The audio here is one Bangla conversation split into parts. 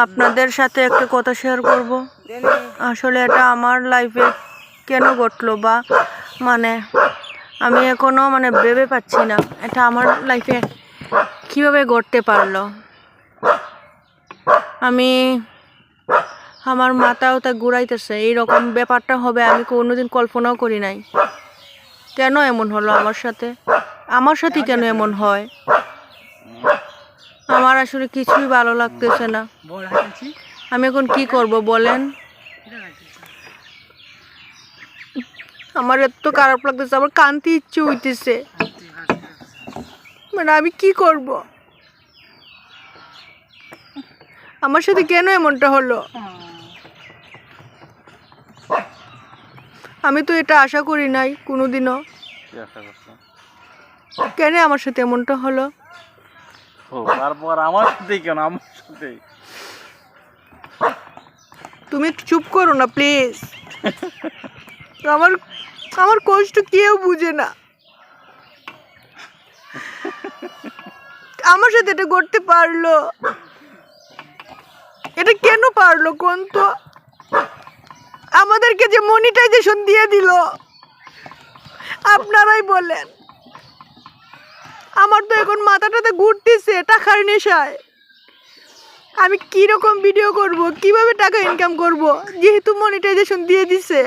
আপনাদের সাথে একটা কথা শেয়ার করব। আসলে এটা আমার লাইফে কেন ঘটলো বা মানে আমি এখনো ভেবে পাচ্ছি না এটা আমার লাইফে কিভাবে ঘটতে পারলো। আমি আমার মাথাও তা ঘুরাইতেছে, এইরকম ব্যাপারটা হবে আমি কোনোদিন কল্পনাও করি নাই। কেন এমন হলো আমার সাথে কেন এমন হয়? আমার আসলে কিছুই ভালো লাগতেছে না। আমি এখন কি করব বলেন? আমার এত খারাপ লাগতেছে, আমার কান্তি ইচ্ছে হইতেছে। আমি কি করব? আমার সাথে কেন এমনটা হলো? আমি তো এটা আশা করি নাই কোনোদিনও। কেন আমার সাথে এমনটা হলো? তারপর আমার সাথে কেন? আমার সাথে তুমি চুপ করো না প্লিজ। আমার আমার কষ্ট কেউ বুঝে না। আমার সাথে এটা করতে পারলো, এটা কেন পারলো কোন তো? আমাদেরকে যে মনিটাইজেশন দিয়ে দিল, আপনারাই বলেন। আমার তো এখন মাথাটাতে ঘুরতেছে টাকার নেশায়। আমি কিরকম ভিডিও করব, কিভাবে টাকা ইনকাম করব? যেহেতু মনিটাইজেশন দিয়ে দিছে,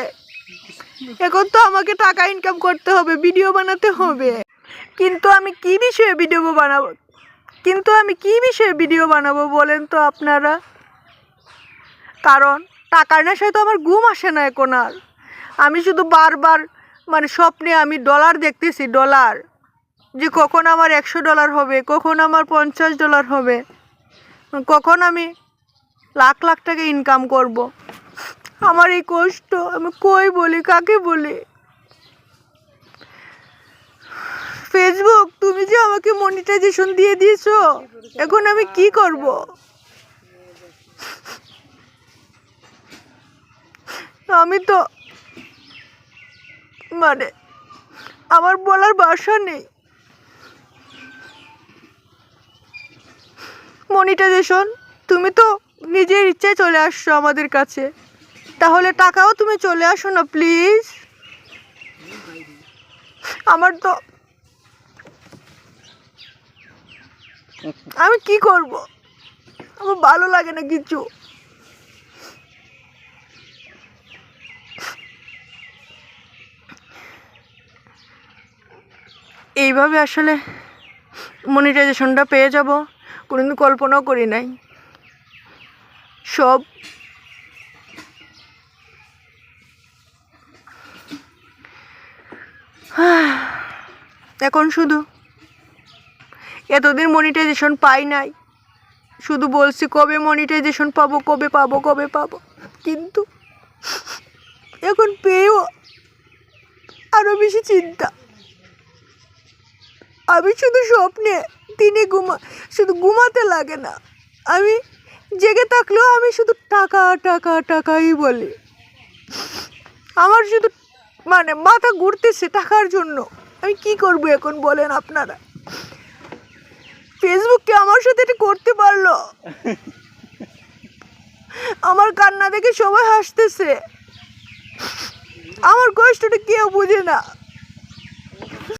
এখন তো আমাকে টাকা ইনকাম করতে হবে, ভিডিও বানাতে হবে। কিন্তু আমি কি বিষয়ে ভিডিও বানাবো বলেন তো আপনারা? কারণ টাকার নেশায় তো আমার ঘুম আসে না এখন আর। আমি শুধু বারবার স্বপ্নে আমি ডলার দেখতেছি, ডলার, যে কখন আমার $100 হবে, কখন আমার $50 হবে, কখন আমি লাখ লাখ টাকা ইনকাম করব। আমার এই কষ্ট আমি কই বলি, কাকে বলি? ফেসবুক, তুমি যে আমাকে মনিটাইজেশন দিয়ে দিয়েছো, এখন আমি কি করব? আমি তো আমার বলার ভাষা নেই। মনিটাইজেশন, তুমি তো নিজের ইচ্ছায় চলে আসছো আমাদের কাছে, তাহলে টাকাও তুমি চলে আসো না প্লিজ। আমার তো আমি কি করব? আমার ভালো লাগে না কিছু। এইভাবে আসলে মনিটাইজেশনটা পেয়ে যাব কোনোদিন কল্পনাও করি নাই। সব এখন শুধু এতদিন মনিটাইজেশন পাই নাই, শুধু বলছি কবে মনিটাইজেশন পাবো, কবে পাবো, কিন্তু এখন পেয়েও আরো বেশি চিন্তা। আমি শুধু স্বপ্নে দিনে শুধু ঘুমাতে লাগে না, আমি জেগে থাকলেও আমি শুধু টাকা টাকা টাকাই বলি। আমার শুধু মাথা ঘুরতেছে টাকার জন্য। আমি কি করব এখন বলেন আপনারা? ফেসবুককে আমার সাথে এটা করতে পারলো? আমার কান্না দেখে সবাই হাসতেছে, আমার কষ্টটা কেউ বুঝে না।